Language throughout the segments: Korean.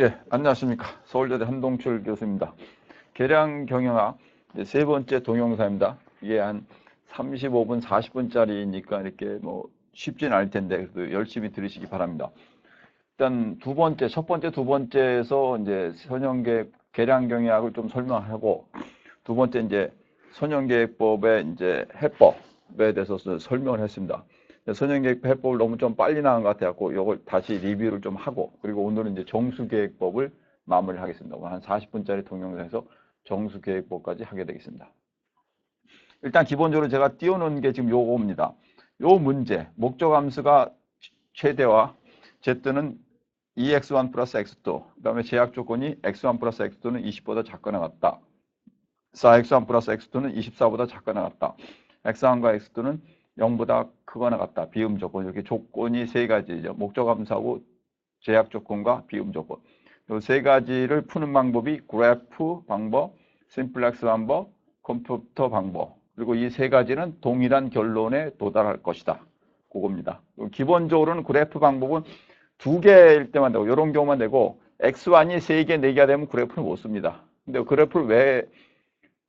예, 안녕하십니까. 서울여대 한동출 교수입니다. 계량 경영학 세 번째 동영상입니다. 이게 한 35분, 40분짜리니까 이렇게 뭐 쉽지는 않을 텐데 그래도 열심히 들으시기 바랍니다. 일단 첫 번째, 두 번째에서 이제 선형계획 계량 경영학을 좀 설명하고 두 번째 이제 선형계획법의 이제 해법에 대해서 설명을 했습니다. 선형계획 해법을 너무 좀 빨리 나간 것 같아갖고 이걸 다시 리뷰를 좀 하고 그리고 오늘은 이제 정수계획법을 마무리를 하겠습니다. 한 40분짜리 동영상에서 정수계획법까지 하게 되겠습니다. 일단 기본적으로 제가 띄워놓은 게 지금 요겁니다. 요 문제 목적함수가 최대화 Z는 2x1 플러스 x2 그 다음에 제약 조건이 x1 플러스 x2는 20보다 작거나 같다. 4x1 플러스 x2는 24보다 작거나 같다. x1과 x2는 0보다 크거나 같다. 비음 조건. 이렇게 조건이 세 가지죠. 목적함수하고 제약 조건과 비음 조건. 이 세 가지를 푸는 방법이 그래프 방법, 심플렉스 방법, 컴퓨터 방법. 그리고 이 세 가지는 동일한 결론에 도달할 것이다. 그겁니다. 기본적으로는 그래프 방법은 두 개일 때만 되고 이런 경우만 되고 x1이 세 개, 네 개가 되면 그래프를 못 씁니다. 근데 그래프를 왜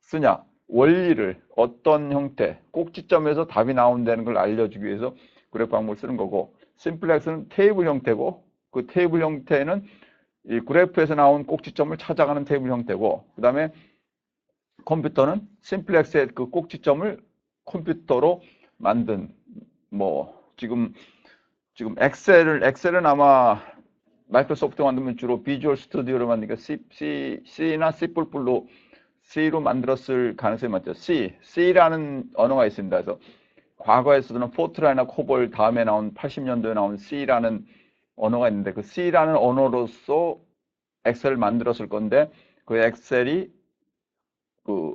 쓰냐? 원리를 어떤 형태, 꼭지점에서 답이 나온다는 걸 알려주기 위해서 그래프 방법을 쓰는 거고 심플렉스는 테이블 형태고 그 테이블 형태는 이 그래프에서 나온 꼭지점을 찾아가는 테이블 형태고 그 다음에 컴퓨터는 심플렉스의 그 꼭지점을 컴퓨터로 만든 지금 엑셀은 아마 마이크로소프트 만들면 주로 비주얼 스튜디오로 만드니까 C나 C로 만들었을 가능성이 많죠. C라는 언어가 있습니다. 그래서 과거에서는 포트라인이나 코볼 다음에 나온 80년도에 나온 C라는 언어가 있는데 그 C라는 언어로서 엑셀을 만들었을 건데 그 엑셀이 그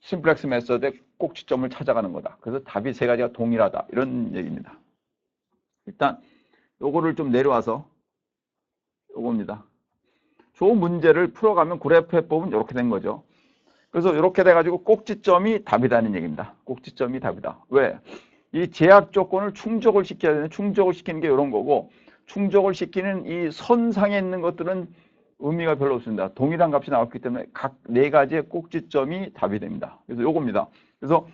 심플렉스 메서드의 꼭지점을 찾아가는 거다. 그래서 답이 세 가지가 동일하다. 이런 얘기입니다. 일단 요거를 좀 내려와서 요겁니다. 좋은 문제를 풀어가면 그래프 해법은 이렇게 된 거죠. 그래서 이렇게 돼가지고 꼭지점이 답이다는 얘기입니다. 꼭지점이 답이다. 왜? 이 제약 조건을 충족을 시켜야 되는 충족을 시키는 게 이런 거고 충족을 시키는 이 선상에 있는 것들은 의미가 별로 없습니다. 동일한 값이 나왔기 때문에 각 네 가지의 꼭지점이 답이 됩니다. 그래서 요겁니다. 그래서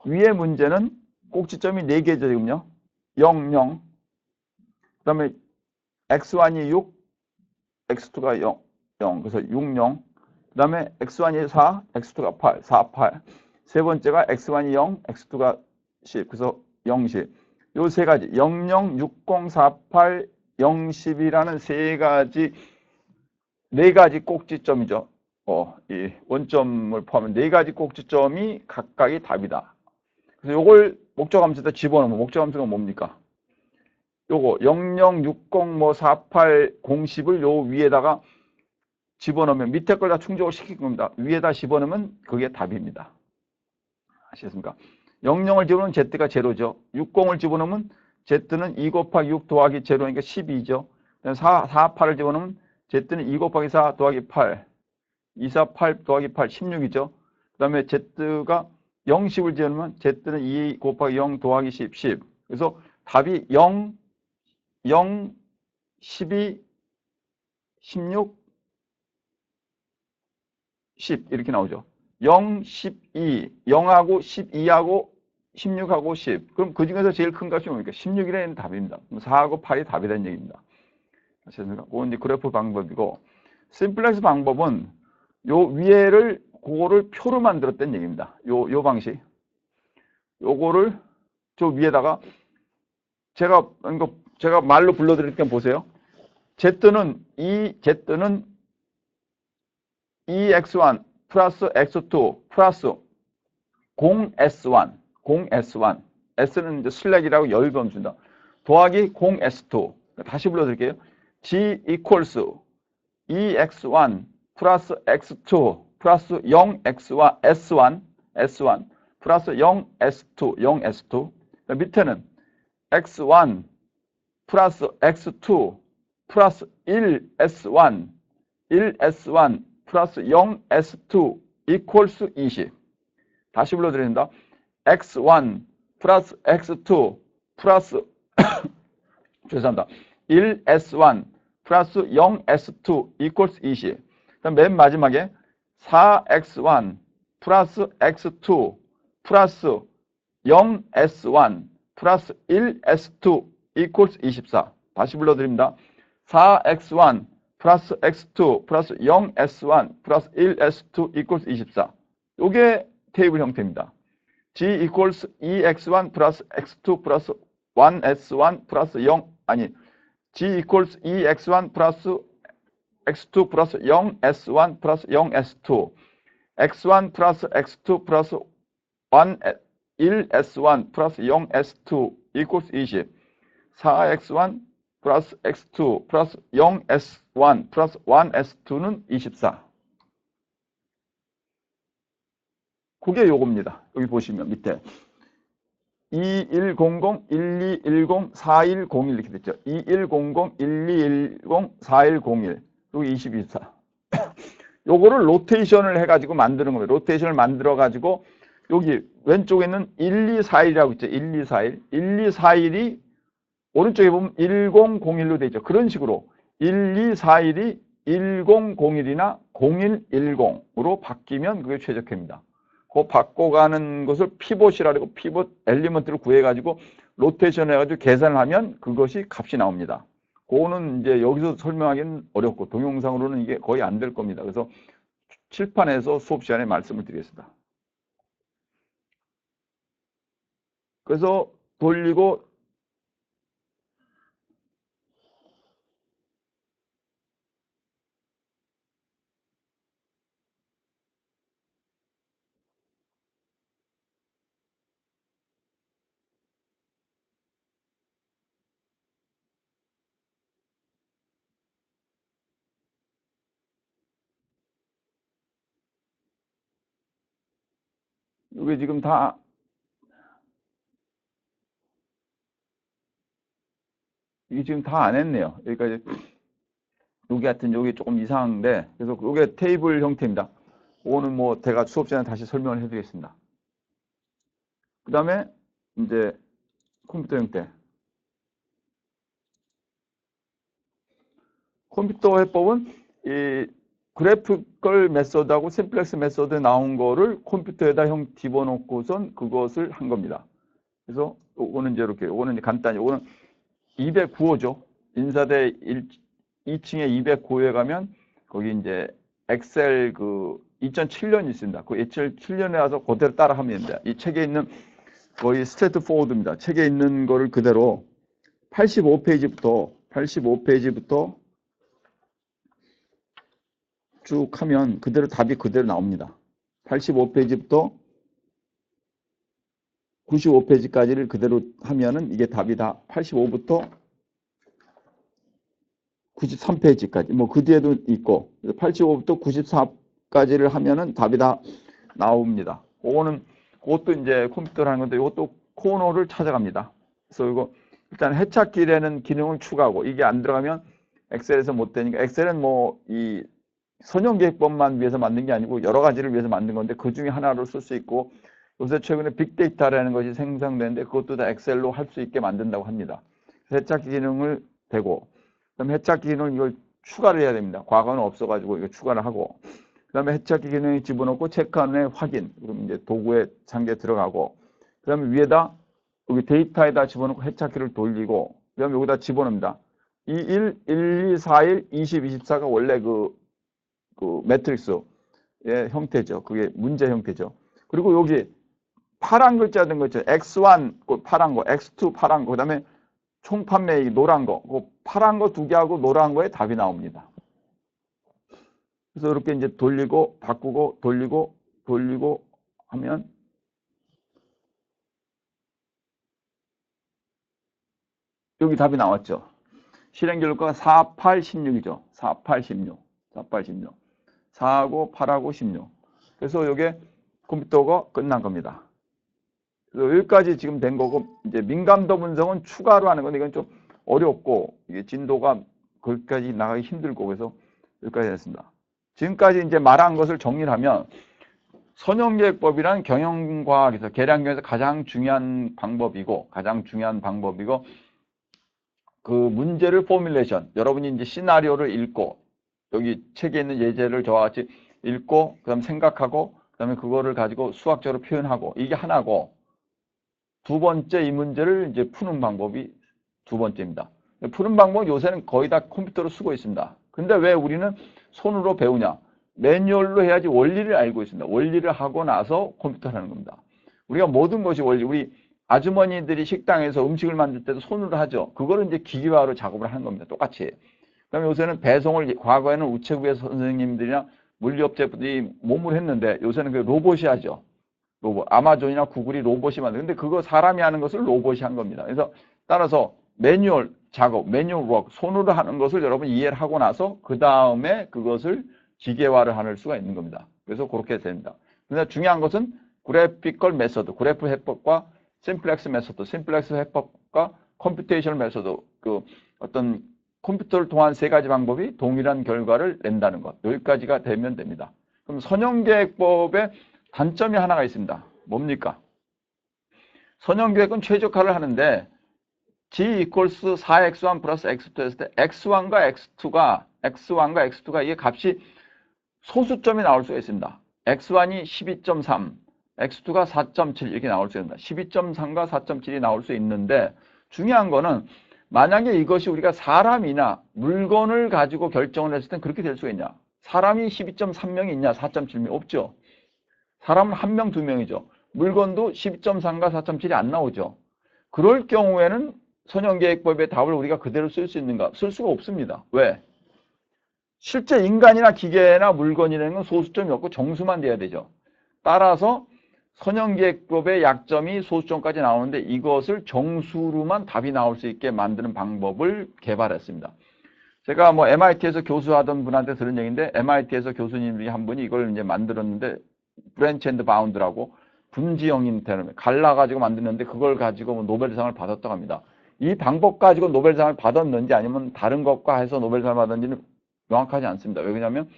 위의 문제는 꼭지점이 네 개죠, 지금요. 0, 0. 그 다음에 x1이 6, x2가 0, 0. 그래서 6, 0. 그 다음에 x1이 4, x2가 8, 4, 8. 세 번째가 x1이 0, x2가 10. 그래서 0, 10. 요 세 가지 0, 0, 6, 0, 4, 8, 0, 10이라는 세 가지 네 가지 꼭지점이죠. 이 원점을 포함한 네 가지 꼭지점이 각각이 답이다. 그래서 요걸 목적함수에다 집어넣으면 목적함수가 뭡니까? 요거 00, 60, 48, 010을 요 위에다가 집어넣으면 밑에 걸 다 충족을 시킨 겁니다. 위에다 집어넣으면 그게 답입니다. 아시겠습니까? 00을 집어넣으면 Z가 제로죠. 60을 집어넣으면 Z는 2 곱하기 6 더하기 제로니까 12죠. 4, 8을 집어넣으면 Z는 2 곱하기 4 더하기 8, 2, 4, 8 더하기 8, 16이죠. 그 다음에 Z가 0, 10을 집어넣으면 Z는 2 곱하기 0 더하기 10, 10. 그래서 답이 0, 0, 12, 16, 10 이렇게 나오죠. 0, 12, 0하고 12하고 16하고 10. 그럼 그 중에서 제일 큰 값이 뭡니까? 16이라는 답입니다. 4하고 8이 답이라는 얘기입니다. 아시겠습니까? 그건 이제 그래프 방법이고 심플렉스 방법은 요 위에를 그거를 표로 만들었다는 얘기입니다. 요 방식. 요거를 저 위에다가 제가 말로 불러드릴게요. 보세요. Z는 Z는 2x1 플러스 x2 플러스 0s1 S는 이제 슬랙이라고 여유변 준다. 더하기 0s2 다시 불러드릴게요. G equals 2x1 플러스 x2 플러스 0x1 S1 플러스 0s2 밑에는 x1 플러스 x2 플러스 1s1 플러스 0s2 equals 20. 다시 불러드립니다. x1 플러스 x2 플러스 죄송합니다. 1s1 플러스 0S2 equals 20. 그다음 맨 마지막에 4X1 플러스 X2 플러스 0S1 플러스 1S2 equals 24. 다시 불러드립니다. 4X1 플러스 X2 플러스 0S1 플러스 1S2 equals 24. 이게 테이블 형태입니다. G equals 2X1 플러스 X2 플러스 1S1 플러스 0 아니 G equals 2X1 플러스 X2 플러스 0S1 플러스 0S2 X1 플러스 X2 플러스 1S1 플러스 0S2 equals 20. 4X1 플러스 X2 플러스 0S1 플러스 1S2는 24. 그게 요겁니다. 여기 보시면 밑에 2100, 1210, 4101 이렇게 됐죠. 2100, 1210, 4101 그리고 2224. 요거를 로테이션을 해가지고 만드는 겁니다. 로테이션을 만들어가지고 여기 왼쪽에 있는 1241이라고 있죠. 1241. 1241이 오른쪽에 보면 1001로 되어 있죠. 그런 식으로 1241이 1001이나 0110으로 바뀌면 그게 최적화입니다. 그 바꿔가는 것을 피봇이라고 하고 피봇 엘리먼트를 구해가지고 로테이션 해가지고 계산을 하면 그것이 값이 나옵니다. 그거는 이제 여기서 설명하기는 어렵고 동영상으로는 이게 거의 안 될 겁니다. 그래서 칠판에서 수업 시간에 말씀을 드리겠습니다. 그래서 돌리고 이게 지금 다 이게 지금 다 안 했네요. 여기까지 여기 하여튼 여기 조금 이상한데 그래서 이게 테이블 형태입니다. 오늘 뭐 제가 수업 시간에 다시 설명을 해드리겠습니다. 그 다음에 이제 컴퓨터 형태. 컴퓨터 해법은 이 그래피컬 메소드하고 심플렉스 메소드 나온 거를 컴퓨터에다 집어넣고선 그것을 한 겁니다. 그래서 요거는 이제 이렇게 요거는 이제 간단히 요거는 209호죠. 인사대 2층에 209호에 가면 거기 이제 엑셀 그 2007년이 있습니다. 그 2007년에 와서 그대로 따라하면 됩니다. 이 책에 있는 거의 스트레이트 포워드입니다. 책에 있는 거를 그대로 85페이지부터 쭉 하면 그대로 답이 그대로 나옵니다. 85페이지부터 95페이지까지를 그대로 하면은 이게 답이 다 85부터 93페이지까지 뭐 그 뒤에도 있고 85부터 94까지를 하면은 답이 다 나옵니다. 그것도 이제 컴퓨터를 하는 건데 이것도 코너를 찾아갑니다. 그래서 이거 일단 해찾기라는 기능을 추가하고 이게 안 들어가면 엑셀에서 못 되니까 엑셀은 뭐 이 선형계획법만 위해서 만든 게 아니고 여러 가지를 위해서 만든 건데 그 중에 하나로 쓸 수 있고 요새 최근에 빅데이터라는 것이 생성되는데 그것도 다 엑셀로 할 수 있게 만든다고 합니다. 해찾기 기능을 대고 그다음에 해찾기 기능을 이걸 추가를 해야 됩니다. 과거는 없어가지고 이거 추가를 하고 그 다음에 해찾기 기능이 집어넣고 체크한 후에 확인 그럼 이제 도구에 장기에 들어가고 그 다음에 위에다 여기 데이터에다 집어넣고 해찾기를 돌리고 그 다음에 여기다 집어넣습니다. 21, 1, 2, 4, 1, 20, 24가 원래 그 매트릭스의 형태죠. 그게 문제 형태죠. 그리고 여기 파란 글자 된 거 있죠. X1 파란 거, X2 파란 거, 그 다음에 총 판매 노란 거, 그 파란 거 두 개하고 노란 거에 답이 나옵니다. 그래서 이렇게 이제 돌리고 바꾸고 돌리고 하면 여기 답이 나왔죠. 실행 결과가 4, 8, 16이죠. 4, 8, 16. 4, 8, 16. 4하고 8하고 16. 그래서 이게 컴퓨터가 끝난 겁니다. 그래서 여기까지 지금 된 거고 이제 민감도 분석은 추가로 하는 건데 이건 좀 어렵고 이게 진도가 거기까지 나가기 힘들고 그래서 여기까지 했습니다. 지금까지 이제 말한 것을 정리를 하면 선형계획법이란 경영과학에서 계량경에서 가장 중요한 방법이고 그 문제를 포뮬레이션, 여러분이 이제 시나리오를 읽고 여기 책에 있는 예제를 저와 같이 읽고 그다음 생각하고 그다음에 그거를 가지고 수학적으로 표현하고 이게 하나고 두 번째 이 문제를 이제 푸는 방법이 두 번째입니다. 푸는 방법 요새는 거의 다 컴퓨터로 쓰고 있습니다. 근데 왜 우리는 손으로 배우냐? 매뉴얼로 해야지 원리를 알고 있습니다. 원리를 하고 나서 컴퓨터를 하는 겁니다. 우리가 모든 것이 원리, 우리 아주머니들이 식당에서 음식을 만들 때도 손으로 하죠. 그거를 이제 기계화로 작업을 하는 겁니다. 똑같이. 그다음에 요새는 배송을 과거에는 우체국의 선생님들이나 물리업체분들이 몸으로 했는데 요새는 그 로봇이 하죠. 로봇. 아마존이나 구글이 로봇이 만든. 근데 그거 사람이 하는 것을 로봇이 한 겁니다. 그래서 따라서 매뉴얼 작업, 매뉴얼 워크, 손으로 하는 것을 여러분 이해를 하고 나서 그 다음에 그것을 기계화를 할 수가 있는 겁니다. 그래서 그렇게 됩니다. 근데 중요한 것은 그래피컬 메소드, 그래프 해법과 심플렉스 메소드, 심플렉스 해법과 컴퓨테이션 메소드, 그 어떤 컴퓨터를 통한 세 가지 방법이 동일한 결과를 낸다는 것. 여기까지가 되면 됩니다. 그럼 선형계획법의 단점이 하나가 있습니다. 뭡니까? 선형계획은 최적화를 하는데 G equals 4x1 플러스 x2 했을 때 x1과 x2가 이게 값이 소수점이 나올 수가 있습니다. x1이 12.3, x2가 4.7 이렇게 나올 수 있습니다. 12.3과 4.7이 나올 수 있는데 중요한 거는 만약에 이것이 우리가 사람이나 물건을 가지고 결정을 했을 땐 그렇게 될 수가 있냐? 사람이 12.3명이 있냐? 4.7명 없죠. 사람은 1명, 2명이죠. 물건도 12.3과 4.7이 안 나오죠. 그럴 경우에는 선형계획법의 답을 우리가 그대로 쓸 수 있는가? 쓸 수가 없습니다. 왜? 실제 인간이나 기계나 물건이라는 건 소수점이 없고 정수만 돼야 되죠. 따라서 선형계획법의 약점이 소수점까지 나오는데 이것을 정수로만 답이 나올 수 있게 만드는 방법을 개발했습니다. 제가 뭐 MIT에서 교수하던 분한테 들은 얘기인데 MIT에서 교수님이 한 분이 이걸 이제 만들었는데 브랜치 앤드 바운드라고 분지형인 테럼 갈라가지고 만드는데 그걸 가지고 뭐 노벨상을 받았다고 합니다. 이 방법 가지고 노벨상을 받았는지 아니면 다른 것과 해서 노벨상을 받았는지는 명확하지 않습니다. 왜냐하면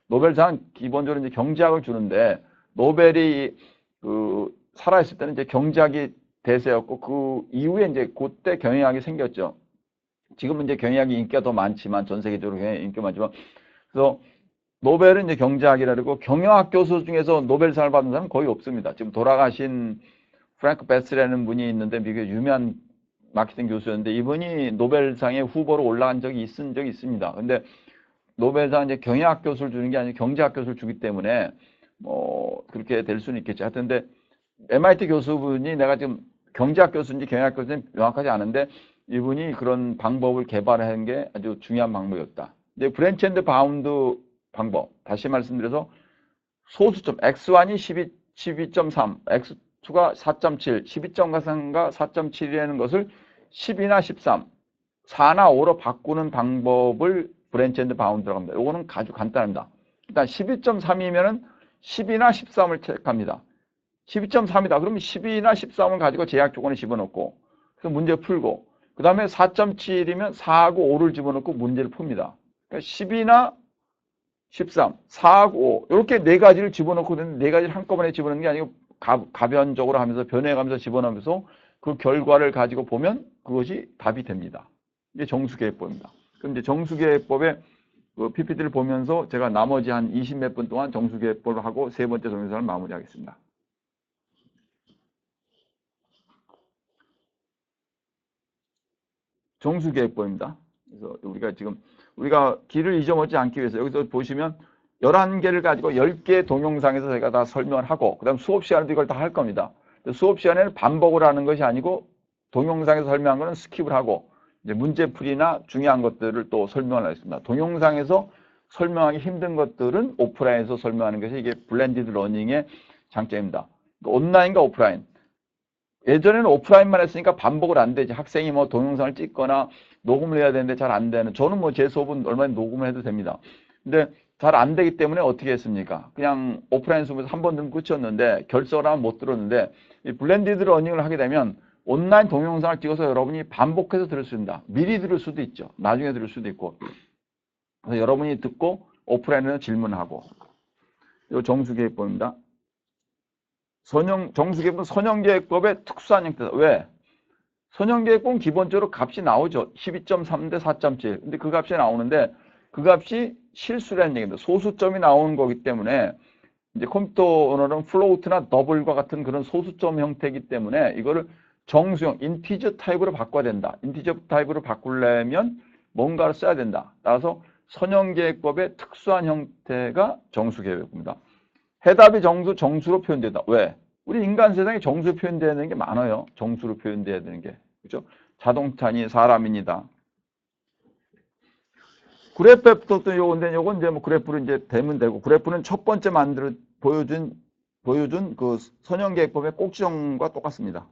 노벨상은 기본적으로 이제 경제학을 주는데 노벨이 그 살아있을 때는 이제 경제학이 대세였고 그 이후에 이제 그때 경영학이 생겼죠. 지금은 이제 경영학이 인기가 더 많지만 전 세계적으로 경영학이 인기가 많지만 그래서 노벨은 이제 경제학이라 그러고 경영학 교수 중에서 노벨상을 받은 사람은 거의 없습니다. 지금 돌아가신 프랭크 베스라는 분이 있는데 미국의 유명한 마케팅 교수였는데 이분이 노벨상의 후보로 올라간 적이 있습니다. 근데 노벨상 이제 경영학 교수를 주는 게 아니고 경제학 교수를 주기 때문에 뭐 그렇게 될 수는 있겠죠. 하여튼 근데 MIT 교수분이 내가 지금 경제학 교수인지 경영학 교수인지 명확하지 않은데 이분이 그런 방법을 개발한 게 아주 중요한 방법이었다. 이제 브랜치 앤드 바운드 방법 다시 말씀드려서 소수점 x1이 12.3, x2가 4.7, 12.3과 4.7이라는 것을 10이나 13, 4나 5로 바꾸는 방법을 브랜치 앤드 바운드라고 합니다. 이거는 아주 간단합니다. 일단 12.3이면은 10이나 13을 체크합니다. 12.3이다. 그러면 10이나 13을 가지고 제약 조건에 집어넣고 그래서 문제 풀고 그 다음에 4.7이면 4하고 5를 집어넣고 문제를 풉니다. 그러니까 10이나 13, 4하고 5 이렇게 네 가지를 집어넣고 네 가지를 한꺼번에 집어넣는 게 아니고 가변적으로 하면서 변해가면서 집어넣으면서 그 결과를 가지고 보면 그것이 답이 됩니다. 이게 정수계획법입니다. 그럼 이제 정수계획법의 그 PPT를 보면서 제가 나머지 한 20 몇 분 동안 정수계획법을 하고 세 번째 동영상을 마무리하겠습니다. 정수계획법입니다. 그래서 우리가 길을 잊어먹지 않기 위해서 여기서 보시면 11개를 가지고 10개의 동영상에서 제가 다 설명을 하고 그 다음 수업 시간에도 이걸 다 할 겁니다. 수업 시간에는 반복을 하는 것이 아니고 동영상에서 설명한 거는 스킵을 하고 이제 문제풀이나 중요한 것들을 또 설명을 하겠습니다. 동영상에서 설명하기 힘든 것들은 오프라인에서 설명하는 것이 이게 블렌디드 러닝의 장점입니다. 온라인과 오프라인. 예전에는 오프라인만 했으니까 반복을 안 되지. 학생이 뭐 동영상을 찍거나 녹음을 해야 되는데 잘 안 되는. 저는 뭐 제 수업은 얼마나 녹음을 해도 됩니다. 근데 잘 안 되기 때문에 어떻게 했습니까? 그냥 오프라인 수업에서 한 번 들으면 끝이었는데 결석을 하면 못 들었는데 이 블렌디드 러닝을 하게 되면 온라인 동영상을 찍어서 여러분이 반복해서 들을 수 있습니다. 미리 들을 수도 있죠. 나중에 들을 수도 있고. 그래서 여러분이 듣고 오프라인에서 질문하고. 이 정수계획법입니다. 정수계획법은 선형계획법의 특수한 형태다. 왜? 선형계획법은 기본적으로 값이 나오죠. 12.3 대 4.7. 근데 그 값이 나오는데 그 값이 실수라는 얘기입니다. 소수점이 나오는 거기 때문에 이제 컴퓨터 언어는 플로우트나 더블과 같은 그런 소수점 형태이기 때문에 이거를 정수형, 인티저 타입으로 바꿔야 된다. 인티저 타입으로 바꾸려면 뭔가를 써야 된다. 따라서 선형계획법의 특수한 형태가 정수계획법입니다. 해답이 정수로 표현된다. 왜? 우리 인간 세상에 정수로 표현되는 게 많아요. 정수로 표현돼야 되는 게. 그죠? 자동차니 사람입니다. 그래프부터 또 요건데 요건 이제 뭐 그래프로 이제 되면 되고 그래프는 첫 번째 보여준 그 선형계획법의 꼭지점과 똑같습니다.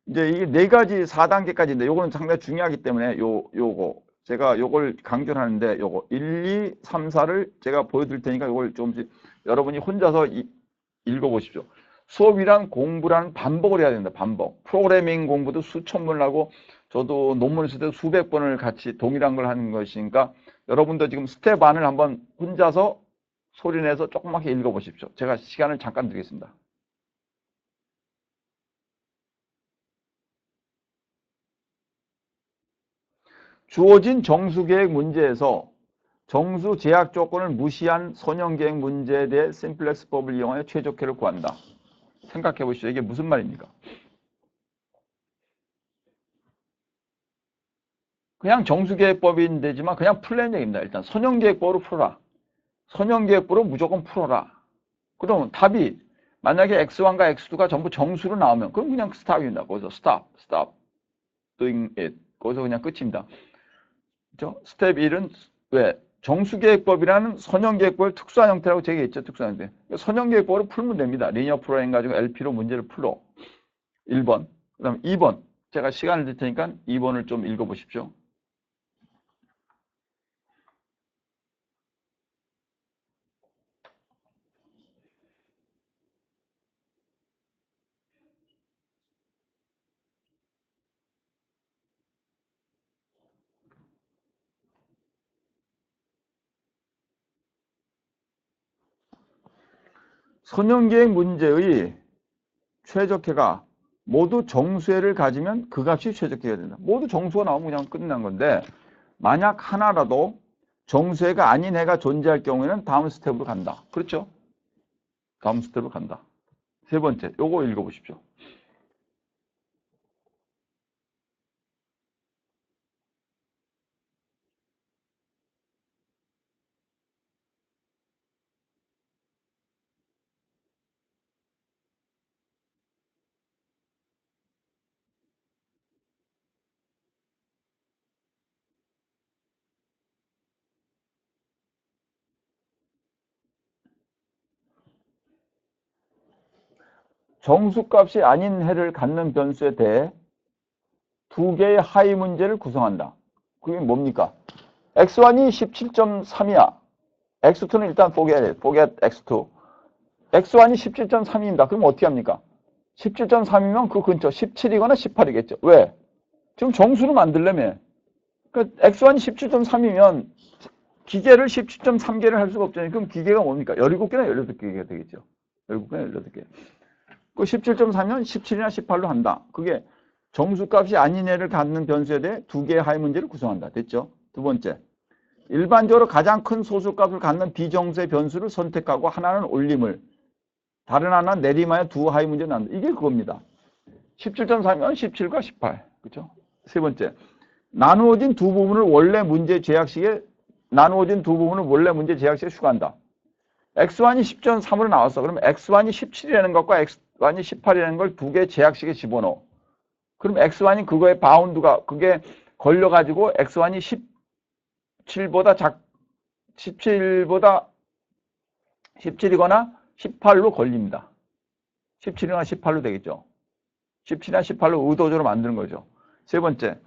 이제 이게 네 가지 4단계까지인데 요거는 상당히 중요하기 때문에 요거 제가 요걸 강조를 하는데 요거 1, 2, 3, 4를 제가 보여드릴 테니까 요걸 조금씩 여러분이 혼자서 읽어보십시오. 수업이란 공부란 반복을 해야 된다. 반복. 프로그래밍 공부도 수천 번을 하고 저도 논문을 쓸 때 수백 번을 같이 동일한 걸 하는 것이니까 여러분도 지금 스텝 1을 한번 혼자서 소리내서 조그맣게 읽어보십시오. 제가 시간을 잠깐 드리겠습니다. 주어진 정수계획 문제에서 정수 제약 조건을 무시한 선형계획 문제에 대해 심플렉스법을 이용하여 최적화를 구한다. 생각해 보시죠. 이게 무슨 말입니까? 그냥 정수계획법인 되지만 그냥 풀는 얘기입니다. 일단 선형계획법으로 풀어라. 선형계획법으로 무조건 풀어라. 그럼 답이 만약에 x1과 x2가 전부 정수로 나오면 그럼 그냥 스탑입니다. 거기서 stop doing it. 거기서 그냥 끝입니다. 그렇죠? 스텝 1은 왜? 정수계획법이라는 선형계획법의 특수한 형태라고 제가 했죠. 특수한 형태. 선형계획법으로 풀면 됩니다. 리니어 프로그램 가지고 LP로 문제를 풀어. 1번. 그 다음 2번. 제가 시간을 드릴 테니까 2번을 좀 읽어보십시오. 선형계획 문제의 최적화가 모두 정수해를 가지면 그 값이 최적화가 된다. 모두 정수가 나오면 그냥 끝난 건데 만약 하나라도 정수해가 아닌 해가 존재할 경우에는 다음 스텝으로 간다. 그렇죠? 다음 스텝으로 간다. 세 번째, 요거 읽어보십시오. 정수값이 아닌 해를 갖는 변수에 대해 두 개의 하위 문제를 구성한다. 그게 뭡니까? x1이 17.3이야. x2는 일단 forget x2. x1이 17.3입니다. 그럼 어떻게 합니까? 17.3이면 그 근처 17이거나 18이겠죠. 왜? 지금 정수로 만들려면 x1이 17.3이면 기계를 17.3개를 할 수가 없잖아요. 그럼 기계가 뭡니까? 17개나 18개가 되겠죠. 17개나 18개. 그 17.3이면 17이나 18로 한다. 그게 정수값이 아닌 애를 갖는 변수에 대해 두 개의 하위 문제를 구성한다. 됐죠? 두 번째. 일반적으로 가장 큰 소수값을 갖는 비정수의 변수를 선택하고 하나는 올림을 다른 하나는 내림하여 두 하위 문제를 낳는다. 이게 그겁니다. 17.3이면 17과 18. 그렇죠? 세 번째. 나누어진 두 부분을 원래 문제 제약식에 추가한다. x1이 10.3으로 나왔어. 그러면 x1이 17이라는 것과 x1이 18이라는 걸 두 개 제약식에 집어넣어. 그럼 x1이 그거의 바운드가 그게 걸려가지고 x1이 17이거나 18로 걸립니다. 17이나 18로 되겠죠. 17이나 18로 의도적으로 만드는 거죠. 세 번째.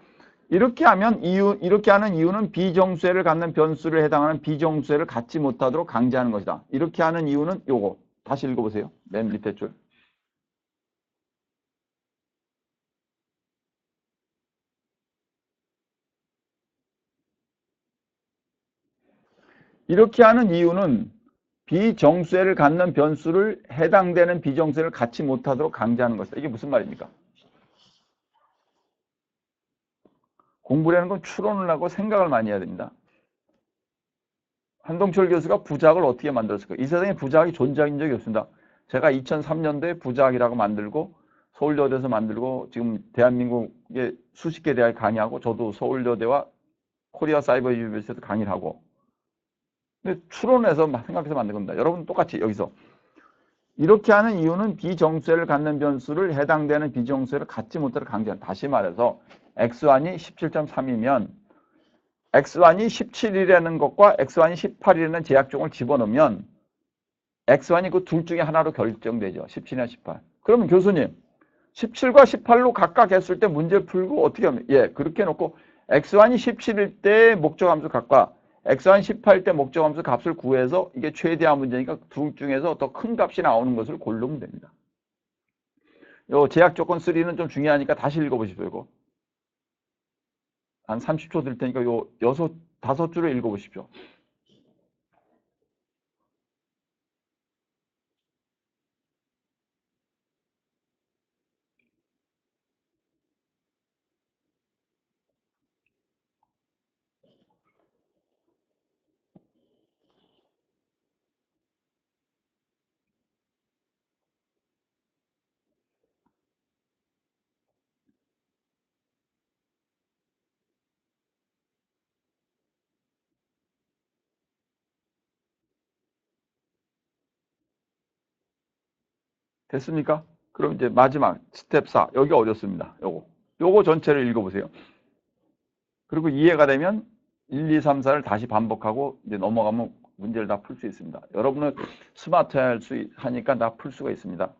이렇게 하는 이유는 비정수해를 갖는 변수를 해당하는 비정수해를 갖지 못하도록 강제하는 것이다. 이렇게 하는 이유는 요거. 다시 읽어보세요. 맨 밑에 줄. 이렇게 하는 이유는 비정수해를 갖는 변수를 해당되는 비정수해를 갖지 못하도록 강제하는 것이다. 이게 무슨 말입니까? 공부라는 건 추론을 하고 생각을 많이 해야 됩니다. 한동철 교수가 부작을 어떻게 만들었을까? 이 세상에 부작이 존재한 적이 없습니다. 제가 2003년도에 부작이라고 만들고 서울여대에서 만들고 지금 대한민국의 수십 개 대학에 강의하고 저도 서울여대와 코리아 사이버 유니버시티에서 강의를 하고 근데 추론해서 생각해서 만든 겁니다. 여러분 똑같이 여기서 이렇게 하는 이유는 비정수해를 갖는 변수를 해당되는 비정수해를 갖지 못하도록 강조한다. 다시 말해서 x1이 17.3이면 x1이 17이라는 것과 x1이 18이라는 제약종을 집어넣으면 x1이 그 둘 중에 하나로 결정되죠. 17이나 18. 그러면 교수님 17과 18로 각각 했을 때 문제를 풀고 어떻게 하면 그렇게 해놓고 x1이 17일 때 목적함수 값과 x1 18일 때 목적함수 값을 구해서 이게 최대한 문제니까 둘 중에서 더 큰 값이 나오는 것을 고르면 됩니다. 요 제약 조건 3는 좀 중요하니까 다시 읽어보십시오. 이거 한 30초 들 테니까 요 5줄을 읽어보십시오. 됐습니까? 그럼 이제 마지막 스텝 4 여기 어렵습니다. 요거 전체를 읽어보세요. 그리고 이해가 되면 1, 2, 3, 4를 다시 반복하고 이제 넘어가면 문제를 다 풀 수 있습니다. 여러분은 스마트 하니까 다 풀 수가 있습니다.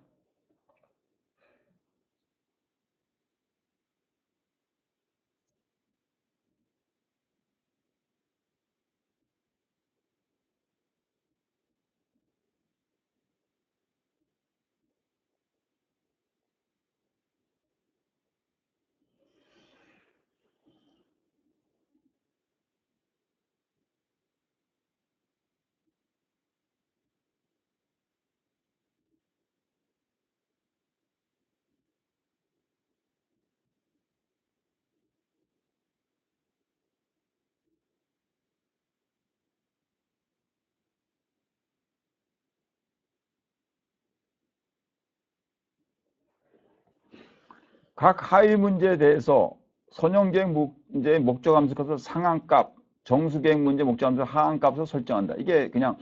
각 하위 문제에 대해서 선형계획 문제의 목적함수 값을 상한값, 정수계획 문제 목적함수 하한값으로 설정한다. 이게 그냥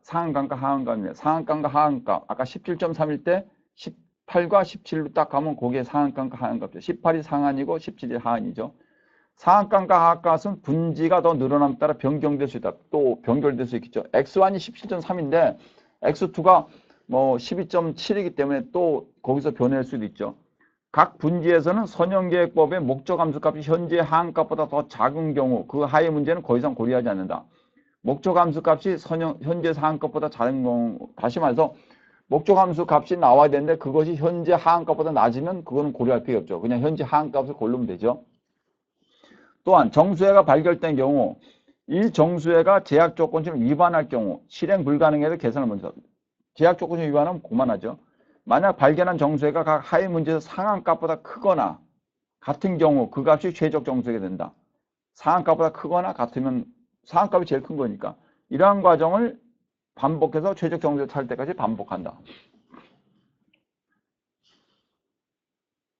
상한값과 하한값입니다. 상한값과 하한값. 아까 17.3일 때 18과 17로 딱 가면 그게 상한값과 하한값이죠. 18이 상한이고 17이 하한이죠. 상한값과 하한값은 분지가 더 늘어남에 따라 변경될 수 있다. 또 변결될 수 있겠죠. x1이 17.3인데 x2가 뭐 12.7이기 때문에 또 거기서 변할 수도 있죠. 각 분지에서는 선형계획법의 목적함수값이 현재 하한값보다 더 작은 경우 그 하의 문제는 더 이상 고려하지 않는다. 목적함수값이 현재 하한값보다 작은 경우 다시 말해서 목적함수값이 나와야 되는데 그것이 현재 하한값보다 낮으면 그거는 고려할 필요 없죠. 그냥 현재 하한값을 고르면 되죠. 또한 정수해가 발견된 경우 이 정수해가 제약조건을 위반할 경우 실행 불가능해도 계산을 먼저 합니다. 제약조건을 위반하면 그만하죠. 만약 발견한 정수해가 각 하위 문제에서 상한값보다 크거나 같은 경우 그 값이 최적 정수해가 된다. 상한값보다 크거나 같으면 상한값이 제일 큰 거니까 이러한 과정을 반복해서 최적 정수해 찾을 때까지 반복한다.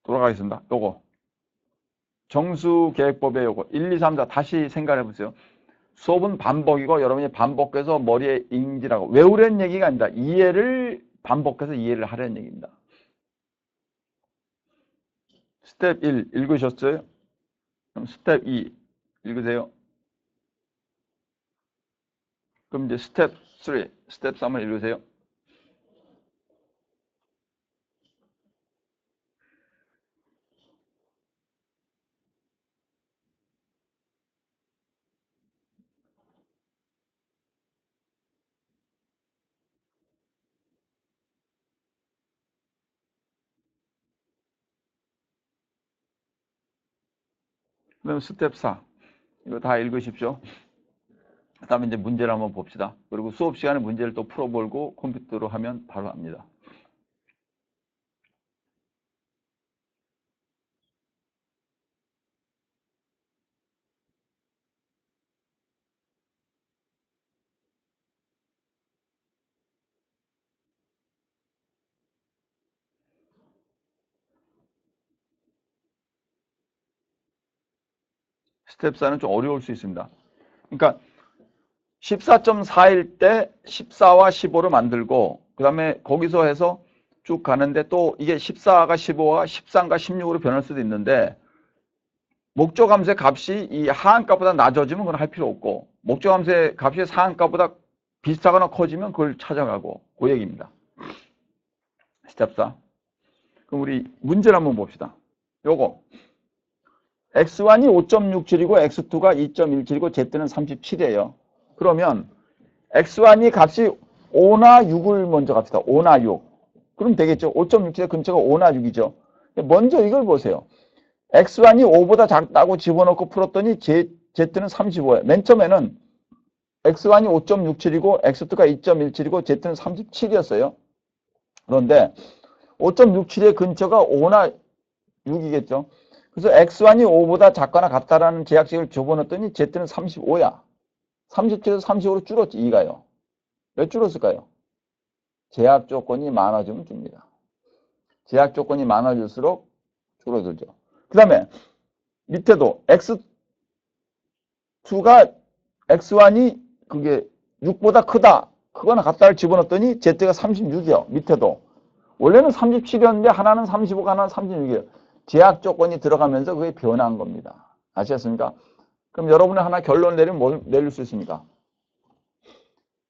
돌아가겠습니다. 요거 정수계획법의 요거 1, 2, 3, 4 다시 생각해 보세요. 수업은 반복이고 여러분이 반복해서 머리에 인지라고 외우려는 얘기가 아니다. 이해를 반복해서 이해를 하려는 얘기입니다. 스텝 1 읽으셨어요? 그럼 스텝 2 읽으세요. 그럼 이제 스텝 3, 스텝 3을 읽으세요. 그다음 스텝 4 이거 다 읽으십시오. 그 다음에 이제 문제를 한번 봅시다. 그리고 수업 시간에 문제를 또 풀어보고 컴퓨터로 하면 바로 합니다. 스텝 4는 좀 어려울 수 있습니다. 그러니까 14.4일 때 14와 15를 만들고 그 다음에 거기서 해서 쭉 가는데 또 이게 14가 15가 13과 16으로 변할 수도 있는데 목적함수의 값이 이 하한값보다 낮아지면 그건 할 필요 없고 목적함수의 값이 상한값보다 비슷하거나 커지면 그걸 찾아가고 그 얘기입니다. 스텝 4. 그럼 우리 문제를 한번 봅시다. 요거 x1이 5.67이고 x2가 2.17이고 z는 37이에요. 그러면 x1이 값이 5나 6을 먼저 갑시다. 5나 6. 그럼 되겠죠. 5.67의 근처가 5나 6이죠. 먼저 이걸 보세요. x1이 5보다 작다고 집어넣고 풀었더니 z는 35예요. 맨 처음에는 x1이 5.67이고 x2가 2.17이고 z는 37이었어요. 그런데 5.67의 근처가 5나 6이겠죠. 그래서 x1이 5보다 작거나 같다라는 제약식을 집어넣었더니 z는 35야. 37에서 35로 줄었지, 2가요. 왜 줄었을까요? 제약 조건이 많아지면 줍니다. 제약 조건이 많아질수록 줄어들죠. 그 다음에 밑에도 x2가 x1이 그게 6보다 크거나 같다를 집어넣었더니 z가 36이요. 밑에도. 원래는 37이었는데 하나는 35가 하나는 36이에요. 제약 조건이 들어가면서 그게 변한 겁니다. 아시겠습니까? 그럼 여러분이 하나 결론 내리면 뭘 내릴 수 있습니까?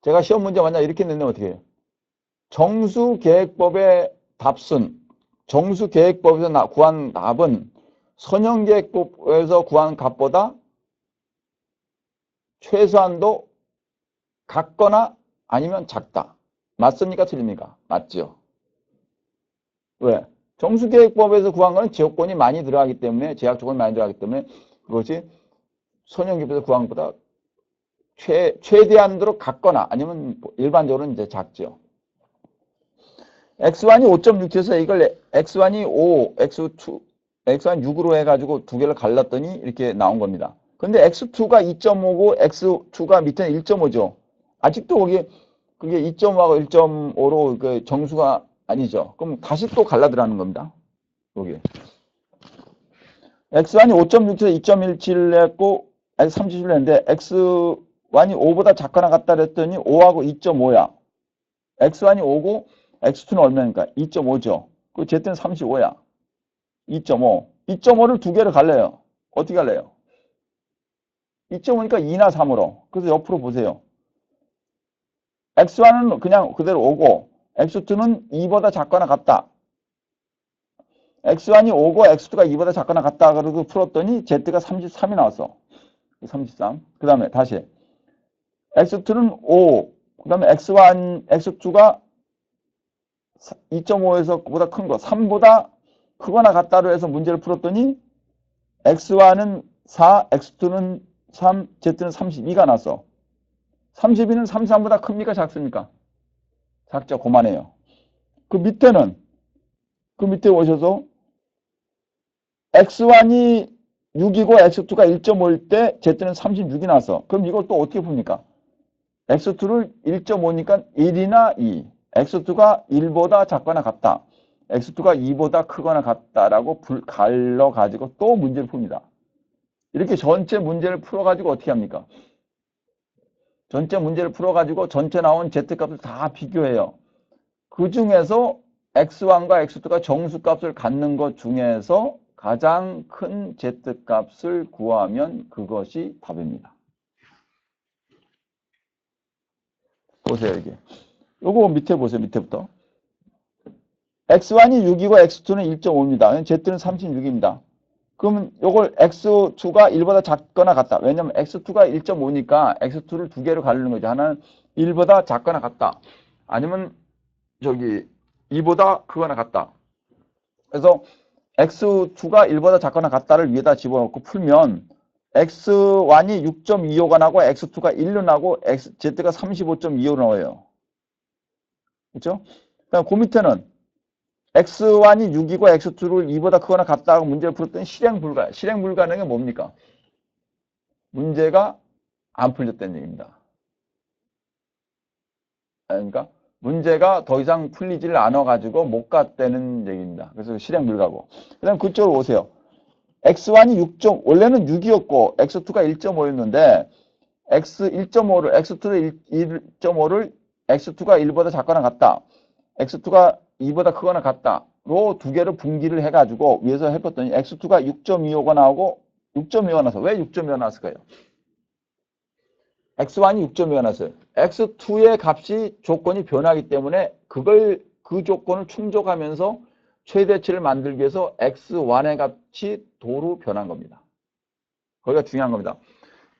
제가 시험 문제 만약 이렇게 내면 어떻게 해요? 정수계획법의 답순, 정수계획법에서 구한 답은 선형계획법에서 구한 값보다 최소한도 같거나 아니면 작다. 맞습니까? 틀립니까? 맞죠? 왜? 정수계획법에서 구한 거는 지역권이 많이 들어가기 때문에, 제약 조건이 많이 들어가기 때문에 그것이 선형계획법에서 구한 것보다 최대한으로 같거나 아니면 일반적으로는 이제 작죠. x1이 5.6에서 이걸 x1이 5, x1 6으로 해가지고 두 개를 갈랐더니 이렇게 나온 겁니다. 근데 x2가 2.5고 x2가 밑에는 1.5죠. 아직도 그게 2.5하고 1.5로 그 정수가 아니죠. 그럼 다시 또 갈라들라는 겁니다. 여기. x1이 5.6에서 2.17 했고, 37을 했는데, x1이 5보다 작거나 같다 그랬더니 5하고 2.5야. x1이 5고, x2는 얼마입니까? 2.5죠. 그 z는 35야. 2.5. 2.5를 두 개를 갈래요. 어떻게 갈래요? 2.5니까 2나 3으로. 그래서 옆으로 보세요. x1은 그냥 그대로 5고, x2는 2보다 작거나 같다. x1이 5고 x2가 2보다 작거나 같다. 그러고 풀었더니 z가 33이 나왔어. 33. 그 다음에 다시. x2는 5. 그 다음에 x2가 2.5에서 보다 큰 거. 3보다 크거나 같다로 해서 문제를 풀었더니 x1은 4, x2는 3, z는 32가 나왔어. 32는 33보다 큽니까? 작습니까? 작죠. 그만해요. 그 밑에 오셔서 x1이 6이고 x2가 1.5일 때 z는 36이 나왔어. 그럼 이걸 또 어떻게 풉니까? x2를 1.5니까 1이나 2. x2가 1보다 작거나 같다. x2가 2보다 크거나 같다라고 갈라가지고 또 문제를 풉니다. 이렇게 전체 문제를 풀어가지고 어떻게 합니까? 전체 문제를 풀어가지고 전체 나온 z값을 다 비교해요. 그 중에서 x1과 x2가 정수값을 갖는 것 중에서 가장 큰 z값을 구하면 그것이 답입니다. 보세요, 여기. 요거 밑에 보세요, 밑에부터. x1이 6이고 x2는 1.5입니다. z는 36입니다. 그러면 요걸 x2가 1보다 작거나 같다. 왜냐면 x2가 1.5니까 x2를 두 개로 가르는 거죠. 하나는 1보다 작거나 같다. 아니면 2보다 크거나 같다. 그래서 x2가 1보다 작거나 같다를 위에다 집어넣고 풀면 x1이 6.25가 나고 x2가 1로 나고 z가 35.25로 나와요. 그렇죠? 그다음 그 밑에는 x1이 6이고 x2를 2보다 크거나 같다고 문제를 풀었더니 실행 불가. 실행 불가능한 게 뭡니까? 문제가 안 풀렸다는 얘기입니다. 그러니까 문제가 더 이상 풀리지를 않아가지고 못 갔다는 얘기입니다. 그래서 실행 불가고. 그 다음 그쪽으로 오세요. x1이 6. 원래는 6이었고 x2가 1.5였는데 x1.5를 x2를 1.5를 x2가 1보다 작거나 같다. x2가 2보다 크거나 같다로 두 개를 분기를 해가지고 위에서 해봤더니 x2가 6.25가 나오고 6.25가 나서 왜 6.25가 나왔을까요? x1이 6.25가 나왔어요. x2의 값이 조건이 변하기 때문에 그 조건을 충족하면서 최대치를 만들기 위해서 x1의 값이 도로 변한 겁니다. 거기가 중요한 겁니다.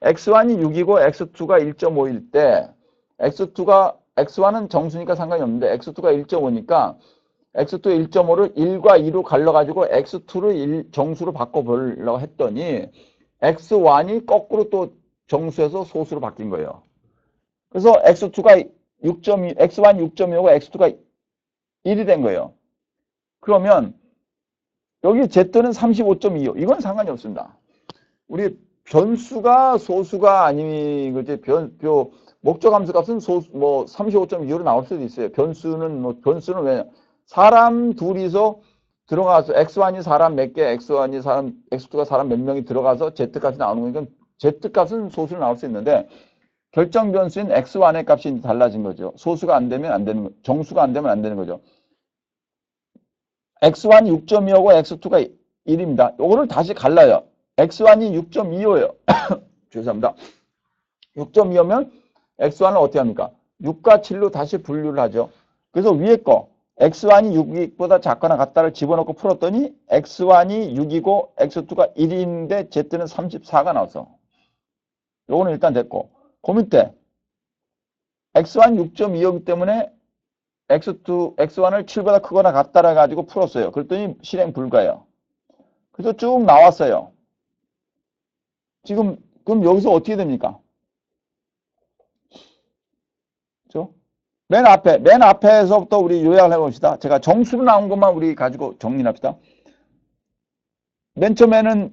x1이 6이고 x2가 1.5일 때 x1은 정수니까 상관이 없는데 x2가 1.5니까 x2의 1.5를 1과 2로 갈라가지고 x2를 정수로 바꿔보려고 했더니 x1이 거꾸로 또 정수에서 소수로 바뀐 거예요. 그래서 x2가 6.2, x1이 6.25고 x2가 1이 된 거예요. 그러면 여기 z는 35.25. 이건 상관이 없습니다. 우리 변수가 소수가 아니 그지 목적 함수 값은 뭐 35.25로 나올 수도 있어요. 변수는 왜 사람 둘이서 들어가서 x1이 사람 몇 개, x2가 사람 몇 명이 들어가서 z값이 나오는 거니까 z값은 소수로 나올 수 있는데 결정 변수인 x1의 값이 달라진 거죠. 소수가 안 되면 안 되는 거, 정수가 안 되면 안 되는 거죠. x1이 6.25고 x2가 1입니다. 요거를 다시 갈라요. x1이 6.25예요. 죄송합니다. 6.25면 x1을 어떻게 합니까? 6과 7로 다시 분류를 하죠. 그래서 위에 거 x1이 6보다 작거나 같다를 집어넣고 풀었더니 x1이 6이고 x2가 1인데 z는 34가 나왔어. 요거는 일단 됐고 그 밑에 x1 6.25이기 때문에 x1을 7보다 크거나 같다라 가지고 풀었어요. 그랬더니 실행 불가예요. 그래서 쭉 나왔어요. 지금 그럼 여기서 어떻게 됩니까? 그렇죠? 맨 앞에서부터 우리 요약을 해봅시다. 제가 정수로 나온 것만 우리 가지고 정리를 합시다. 맨 처음에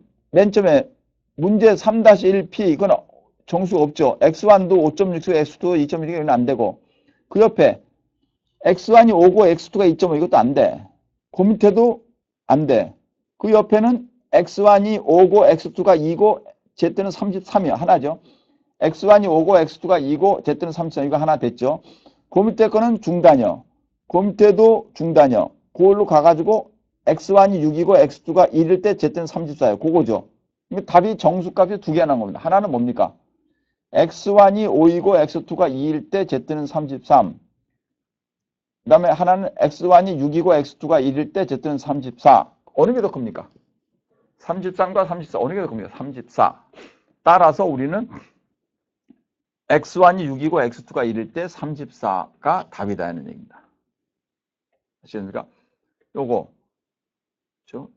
문제 3-1P, 이건 정수가 없죠. x1도 5.6, x2도 2.1, 이건 안 되고. 그 옆에 x1이 5고 x2가 2.5, 이것도 안 돼. 그 밑에도 안 돼. 그 옆에는 x1이 5고 x2가 2고 z는 33이야. 하나죠. x1이 5고 x2가 2고 z는 33, 이거 하나 됐죠. 그 밑에 거는 중단이요. 그 밑에도 중단이요. 그걸로 가가지고 x1이 6이고 x2가 1일 때 z는 34예요. 그거죠. 답이 정수값이 두 개가 나온 겁니다. 하나는 뭡니까? x1이 5이고 x2가 2일 때 z는 33. 그 다음에 하나는 x1이 6이고 x2가 1일 때 z는 34. 어느 게 더 큽니까? 33과 34. 어느 게 더 큽니까? 34. 따라서 우리는 x1이 6이고 x2가 1일 때 34가 답이다 하는 얘기입니다. 아시겠습니까? 요거, 그렇죠?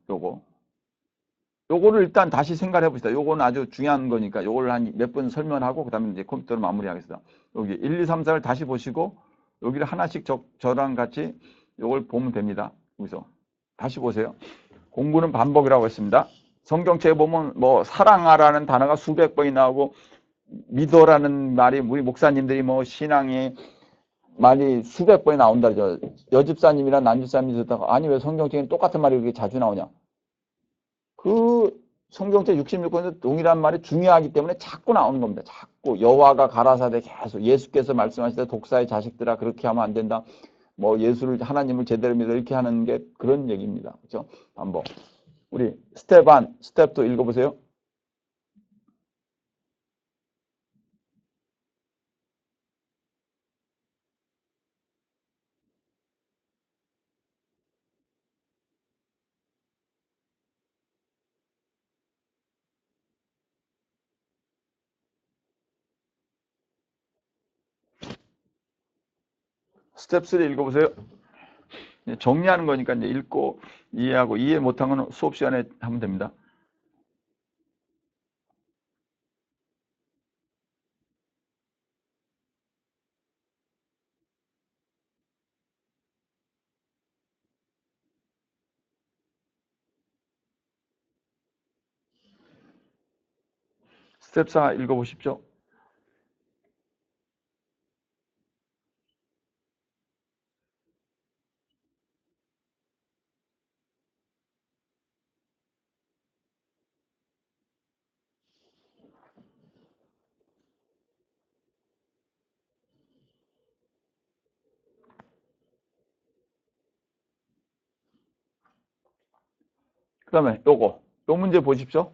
요거를 일단 다시 생각해 봅시다. 요거는 아주 중요한 거니까 요걸 한 몇 번 설명하고 그다음에 이제 컴퓨터로 마무리하겠습니다. 여기 1, 2, 3, 4를 다시 보시고 여기를 하나씩 저랑 같이 요걸 보면 됩니다. 여기서 다시 보세요. 공부는 반복이라고 했습니다. 성경책에 보면 뭐 사랑하라는 단어가 수백 번이 나오고 믿어라는 말이 우리 목사님들이 뭐 신앙의 말이 수백 번이 나온다 그러죠. 여집사님이랑 남집사님이 듣다가 아니 왜 성경책에 똑같은 말이 그렇게 자주 나오냐. 그 성경책 66권에서 동일한 말이 중요하기 때문에 자꾸 나오는 겁니다. 자꾸 여호와가 가라사대 계속 예수께서 말씀하시되 독사의 자식들아 그렇게 하면 안 된다. 뭐 예수를 하나님을 제대로 믿어 이렇게 하는 게 그런 얘기입니다. 그렇죠? 한번 우리 스텝 1, 스텝 2 읽어보세요. 스텝 3 읽어보세요. 정리하는 거니까 이제 읽고 이해하고 이해 못한 건 수업 시간에 하면 됩니다. 스텝 4 읽어보십시오. 다음에 요거. 요 문제 보십시오.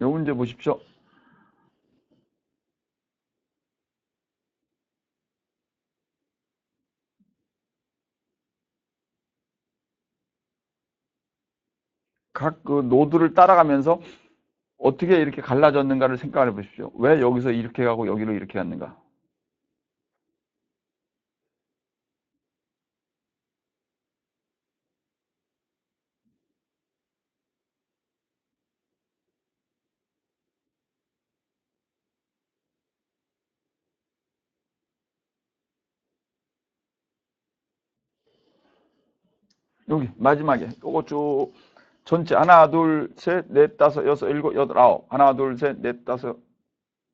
요 문제 보십시오. 각 그 노드를 따라가면서 어떻게 이렇게 갈라졌는가를 생각해 보십시오. 왜 여기서 이렇게 가고 여기로 이렇게 갔는가? 여기 마지막에 요거 쭉 전체 하나, 둘, 셋, 넷, 다섯, 여섯, 일곱, 여덟, 아홉. 하나, 둘, 셋, 넷, 다섯,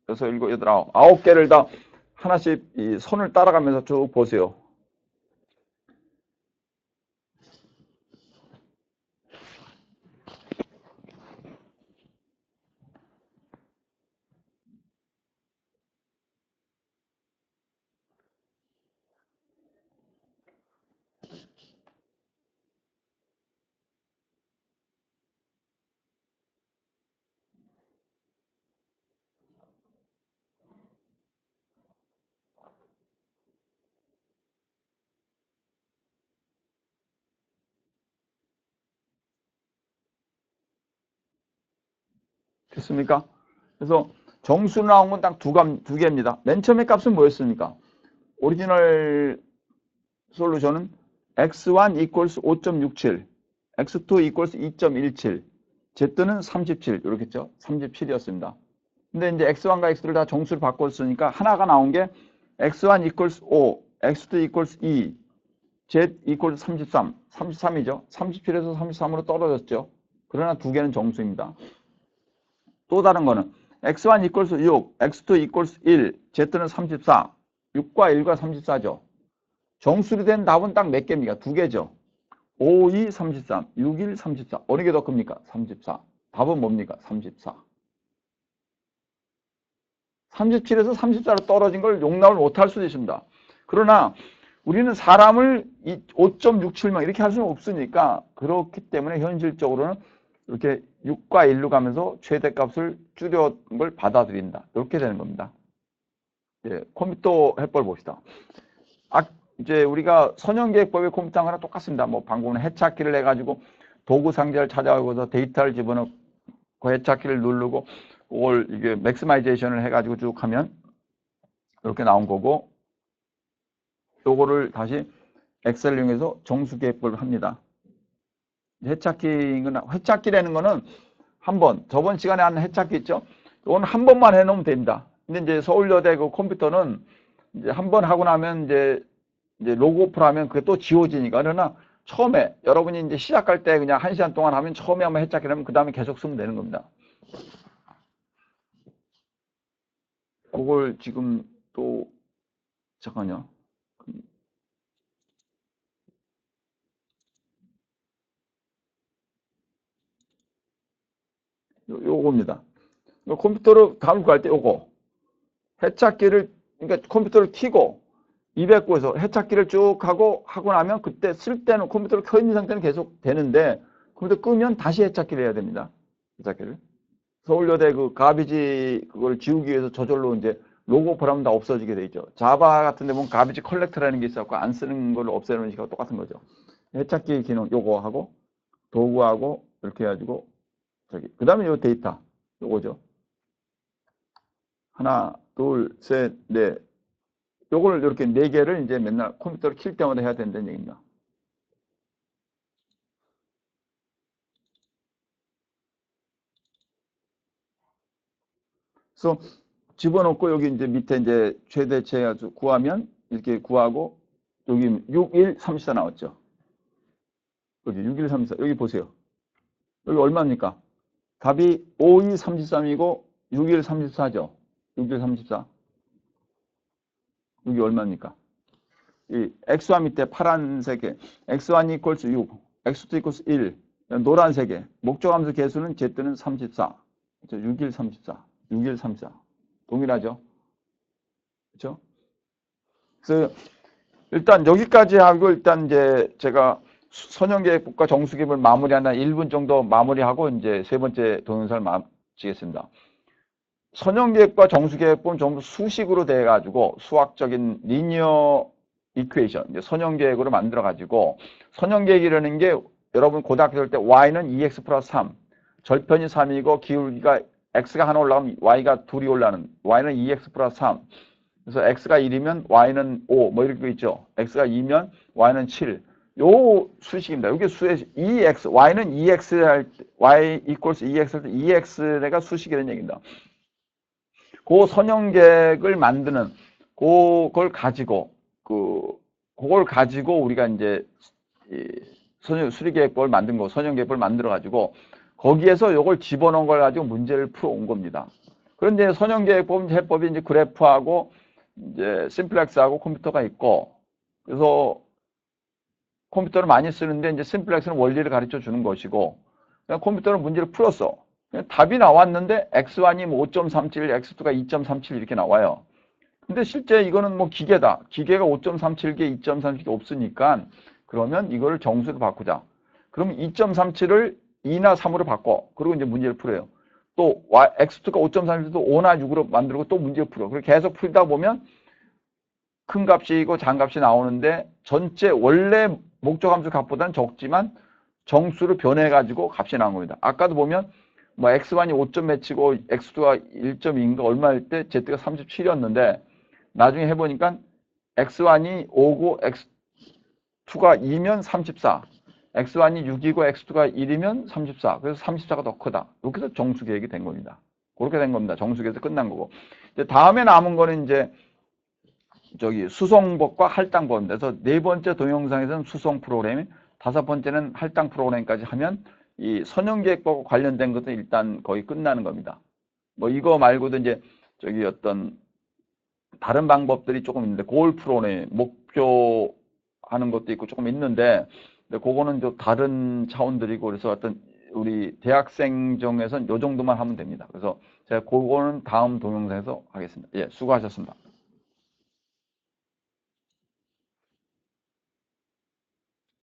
여섯, 일곱, 여덟, 아홉. 아홉 개를 다 하나씩 이 선을 따라가면서 쭉 보세요. 됐습니까? 그래서 정수 나온 건 딱 두 개입니다. 맨 처음에 값은 뭐였습니까? 오리지널 솔루션은 x1 equals 5.67, x2 equals 2.17, z는 37, 이렇게죠. 37이었습니다. 근데 이제 x1과 x2를 다 정수를 바꿨으니까 하나가 나온 게 x1 equals 5, x2 equals 2, z equals 33, 33이죠. 37에서 33으로 떨어졌죠. 그러나 두 개는 정수입니다. 또 다른 거는 x1 equals 6, x2 equals 1, z는 34, 6과 1과 34죠. 정수로 된 답은 딱 몇 개입니까? 두 개죠. 5, 2, 33, 6, 1, 34. 어느 게 더 큽니까? 34. 답은 뭡니까? 34. 37에서 34로 떨어진 걸 용납을 못할 수도 있습니다. 그러나 우리는 사람을 5.67명 이렇게 할 수는 없으니까 그렇기 때문에 현실적으로는 이렇게 6과 1로 가면서 최대값을 줄여온 걸 받아들인다. 이렇게 되는 겁니다. 예, 컴퓨터 해법을 봅시다. 이제 우리가 선형계획법의 컴퓨터랑 거랑 똑같습니다. 뭐 방법은 해찾기를 해가지고 도구 상자를 찾아가고서 데이터를 집어넣고 해찾기를 누르고 그걸 이게 맥시마이제이션을 해가지고 쭉 하면 이렇게 나온 거고 요거를 다시 엑셀 이용해서 정수계획법을 합니다. 해찾기라는 거는 한 번, 저번 시간에 한 해찾기 있죠? 이건 한 번만 해놓으면 됩니다. 근데 이제 서울여대 그 컴퓨터는 이제 한 번 하고 나면 이제 로그오프를 하면 그게 또 지워지니까. 그러나 처음에 여러분이 이제 시작할 때 그냥 1시간 동안 하면 처음에 한번 해찾기를 하면 그 다음에 계속 쓰면 되는 겁니다. 그걸 지금 또 잠깐요. 요겁니다. 컴퓨터로 감을 구할 때 요거 해찾기를 그러니까 컴퓨터를 켜고 209에서 해찾기를 쭉 하고 나면 그때 쓸 때는 컴퓨터를 켜 있는 상태는 계속 되는데 컴퓨터 끄면 다시 해찾기를 해야 됩니다. 해찾기를. 서울여대 그 가비지 그걸 지우기 위해서 저절로 이제 로그오프를 하면 다 없어지게 돼 있죠. 자바 같은 데 보면 가비지 컬렉터라는 게 있어갖고 안 쓰는 걸 없애는 식하고 똑같은 거죠. 해찾기 기능 요거 하고 도구하고 이렇게 해가지고 저기 그 다음에 요 데이터 요거죠. 하나, 둘, 셋, 넷. 요걸 이렇게 네 개를 이제 맨날 컴퓨터를 킬 때마다 해야 된다는 얘기입니다. 그래서 집어넣고 여기 이제 밑에 이제 최대치 해가지고 구하면 이렇게 구하고 여기 6, 1, 34 나왔죠. 여기 6, 1, 34 여기 보세요. 여기 얼마입니까? 답이 5, 2, 33이고 6, 1, 34죠. 6, 1, 34. 여기 얼마입니까? 이 x1 밑에 파란색에 x1 equals 6, x2 equals 1, 노란색에 목적함수 개수는 z는 34. 그렇죠? 6일 34. 6일 34. 동일하죠? 그렇죠? 그래서 일단 여기까지 하고 일단 이제 제가 선형계획법과 정수계획을 마무리하는 1분 정도 마무리하고 이제 세 번째 동영상을 마치겠습니다. 선형계획과 정수계획법은 전부 수식으로 돼 가지고 수학적인 리니어 이퀘이션, 선형계획으로 만들어 가지고 선형계획이라는 게 여러분 고등학교 때 y는 2x 플러스 3, 절편이 3이고 기울기가 x가 하나 올라가면 y가 둘이 올라가는 y는 2x 플러스 3. 그래서 x가 1이면 y는 5, 뭐 이렇게 있죠. x가 2면 y는 7. 요 수식입니다. 여기 수의 2x, y는 2x 할 때, y equals 2x 할 때 2x가 수식이라는 얘기입니다. 그 선형계획을 만드는 그걸 가지고 그걸 가지고 우리가 이제 수리계획법을 만든 거, 선형계획법을 만들어 가지고 거기에서 요걸 집어넣은 걸 가지고 문제를 풀어온 겁니다. 그런데 선형계획법 해법이 이제 그래프하고 이제 심플렉스하고 컴퓨터가 있고, 그래서 컴퓨터를 많이 쓰는데 이제 심플렉스는 원리를 가르쳐 주는 것이고, 그냥 컴퓨터는 문제를 풀었어. 그냥 답이 나왔는데 x1이 뭐 5.37, x2가 2.37 이렇게 나와요. 근데 실제 이거는 뭐 기계다. 기계가 5.37개, 2.37개 없으니까 그러면 이거를 정수로 바꾸자. 그럼 2.37을 2나 3으로 바꿔. 그리고 이제 문제를 풀어요. 또 x2가 5.37도 5나 6으로 만들고 또 문제를 풀어. 그리고 계속 풀다 보면 큰 값이고 장값이 나오는데 전체 원래 목적함수 값보다는 적지만 정수로 변해가지고 값이 나온 겁니다. 아까도 보면 뭐 x1이 5점 매치고 x2가 1.2인가 얼마일 때 z가 37이었는데 나중에 해보니까 x1이 5고 x2가 2면 34, x1이 6이고 x2가 1이면 34. 그래서 34가 더 크다. 이렇게 해서 정수 계획이 된 겁니다. 그렇게 된 겁니다. 정수 계획에서 끝난 거고. 이제 다음에 남은 거는 이제 저기 수송법과 할당법입니다. 그래서 네 번째 동영상에서는 수송 프로그램, 다섯 번째는 할당 프로그램까지 하면 이 선형계획법과 관련된 것은 일단 거의 끝나는 겁니다. 뭐 이거 말고도 이제 저기 어떤 다른 방법들이 조금 있는데 고올 프로그램 목표하는 것도 있고 조금 있는데 근데 그거는 좀 다른 차원들이고 그래서 어떤 우리 대학생정에서는 요 정도만 하면 됩니다. 그래서 제가 그거는 다음 동영상에서 하겠습니다. 예, 수고하셨습니다.